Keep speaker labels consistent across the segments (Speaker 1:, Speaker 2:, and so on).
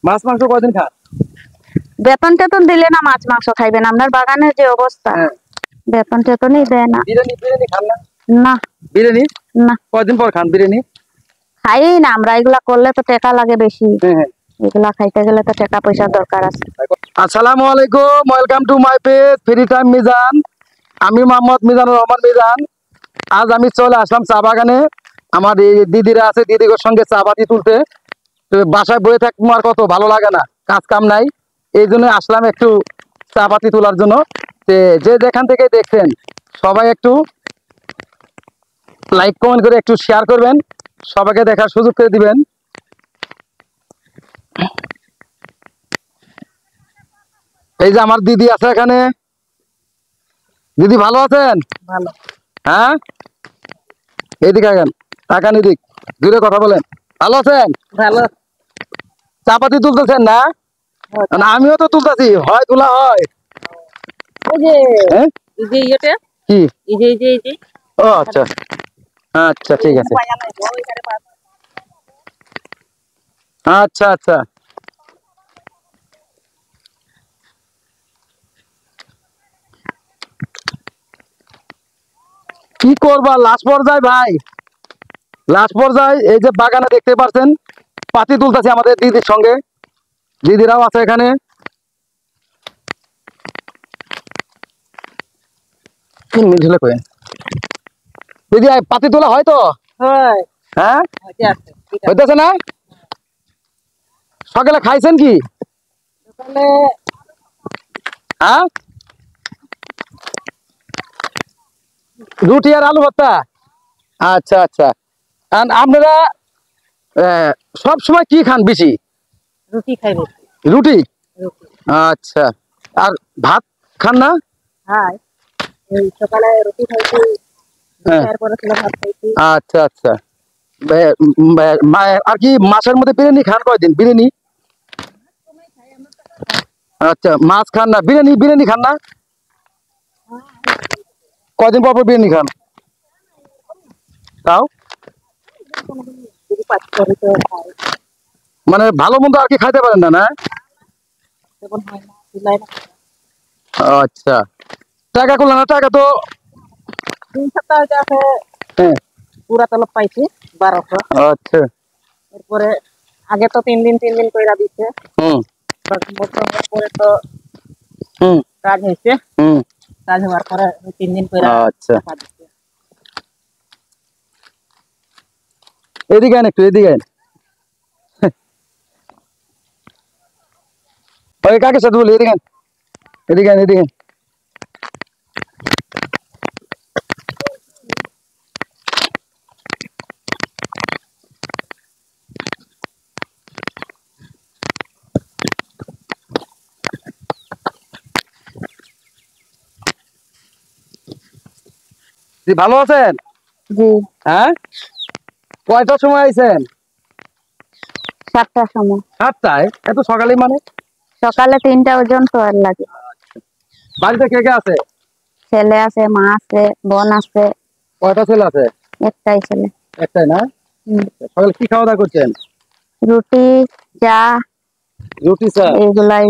Speaker 1: মাছ মাংস কয়দিন খান?
Speaker 2: বেতন টেতন দিলে না মাছ মাংস খাইবেন? আপনার বাগানের যে অবস্থা, বেতন টেতনই দেয় না।
Speaker 1: বিরিয়ানি বিরিয়ানি খান না?
Speaker 2: না
Speaker 1: বিরিয়ানি
Speaker 2: না,
Speaker 1: কয়দিন পর খান বিরিয়ানি?
Speaker 2: খাই না আমরা। এগুলা করলে তো টাকা লাগে বেশি। এগুলা খাইতে গেলে তো টাকা পয়সার দরকার আছে।
Speaker 1: আসসালামু আলাইকুম, welcome to my page free time Mizan. আমি মোহাম্মদ মিজানুর রহমান মিজান। আজ আমি চলে আসলাম চা বাগানে। আমার এই দিদিরা আছে, দিদিদের সঙ্গে চা পাতি তুলতে। তো বাসায় বয়ে থাকবো আর কত ভালো লাগে না, কাজ কাম নাই, এই জন্য আসলাম একটু চা পাতি তোলার জন্য। যে যেখান থেকে দেখছেন সবাই একটু লাইক কমেন্ট করে একটু শেয়ার করবেন, সবাইকে দেখার সুযোগ করে দিবেন। এই যে আমার দিদি আছে এখানে। দিদি ভালো আছেন?
Speaker 2: ভালো।
Speaker 1: হ্যাঁ, এদিকে আছেন, টাকা নিদিক দূরে কথা বলেন। ভালো আছেন?
Speaker 2: ভালো।
Speaker 1: চা পাতি তুলতেছেন না? আমিও তো তুলতেছি, হয় তোলা হয়। কি? ও আচ্ছা আচ্ছা, ঠিক আছে। আচ্ছা আচ্ছা, কি করবা, লাস্ট পর্যায়ে ভাই, লাস্ট পর্যায়ে এই যে বাগানে দেখতে পাচ্ছেন পাতি তুলতেছি আমাদের দিদির সঙ্গে। দিদিরাও আছে এখানে। দিদি পাতি তোলা হয় তো? হ্যাঁ, হইতেছে না? সকালে খাইছেন কি? হ্যাঁ, রুটি আর আলু ভর্তা। আচ্ছা আচ্ছা। আর আপনারা সব সময় কি খান বেশি?
Speaker 2: রুটি খাইবে।
Speaker 1: রুটি? আচ্ছা। আর ভাত খান না?
Speaker 2: হ্যাঁ, সকালে রুটি খাইছি, তারপরে ভাত খাইছি।
Speaker 1: আচ্ছা আচ্ছা। আর কি মাসের মধ্যে বিরিয়ানি খান কয়দিন? বিরিয়ানি? আচ্ছা, মাছ খান না, বিরিয়ানি বিরিয়ানি খান না? কয়দিন পর পর বিরিয়ানি খান? তাও মানে ভালো মন্দ আর কি খাইতে পারেন না? না, আচ্ছা। টাকা করলে না? টাকা তো
Speaker 2: 3 সপ্তাহ আছে, পুরা তলব পাইছি 1200।
Speaker 1: আচ্ছা।
Speaker 2: এরপরে আগে তো 3 দিন কইরা দিচ্ছে। পরে তো কাজ হয়েছে। কাজ হওয়ার পরে 3 দিন কইরা।
Speaker 1: আচ্ছা, এদিকে আন, একটু এদিকে আন। ওই কাকে সাথে বলি, এদিকে আন, এদিকে আন, এদিকে আন। ভালো আছেন?
Speaker 2: জি।
Speaker 1: হ্যাঁ, কয়টার সময় আইছেন?
Speaker 2: 7টার সময়।
Speaker 1: 7টায়? এত সকালে মানে?
Speaker 2: সকালে 3টা পর্যন্ত আর লাগে।
Speaker 1: বাড়িতে কে কে আছে?
Speaker 2: ছেলে আছে, মা আছে, বোন আছে।
Speaker 1: কয়টা ছেলে আছে?
Speaker 2: একটাই ছেলে।
Speaker 1: একটাই না? সকালে কি খাওয়া দাওয়া করছেন?
Speaker 2: রুটি, চা।
Speaker 1: রুটি, চা,
Speaker 2: এগুলাই,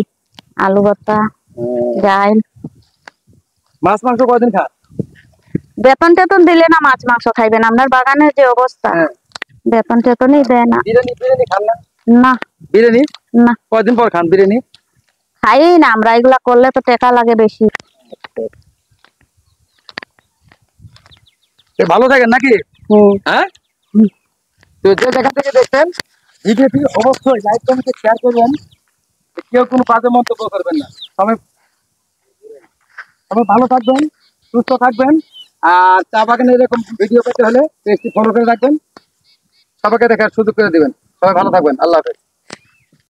Speaker 2: আলু ভর্তা, ডাল।
Speaker 1: মাছ মাংস কয়দিন খান?
Speaker 2: বেতন টেতন দিলে না মাছ মাংস খাইবেন? আপনার বাগানের যে অবস্থা, বেতন টেতনই দেয় না।
Speaker 1: বিরিয়ানি বিরিয়ানি খান না?
Speaker 2: না।
Speaker 1: বিরিয়ানি
Speaker 2: না,
Speaker 1: কয়দিন পর খান বিরিয়ানি?
Speaker 2: খাই না আমরা। এগুলা করলে তো টাকা লাগে বেশি।
Speaker 1: ভালো থাকেন নাকি? হ্যাঁ, তো যে জায়গা থেকে দেখছেন ভিডিওটি অবশ্যই লাইক কমেন্ট শেয়ার করবেন। কেউ কোনো বাজে মন্তব্য করবেন না। সবাই সবাই ভালো থাকবেন, সুস্থ থাকবেন। আর চা বাগানে এরকম ভিডিও পেতে হলে পেজটি ফলো করে রাখবেন, সবাইকে দেখার সুযোগ করে দিবেন। সবাই ভালো থাকবেন, আল্লাহ হাফেজ।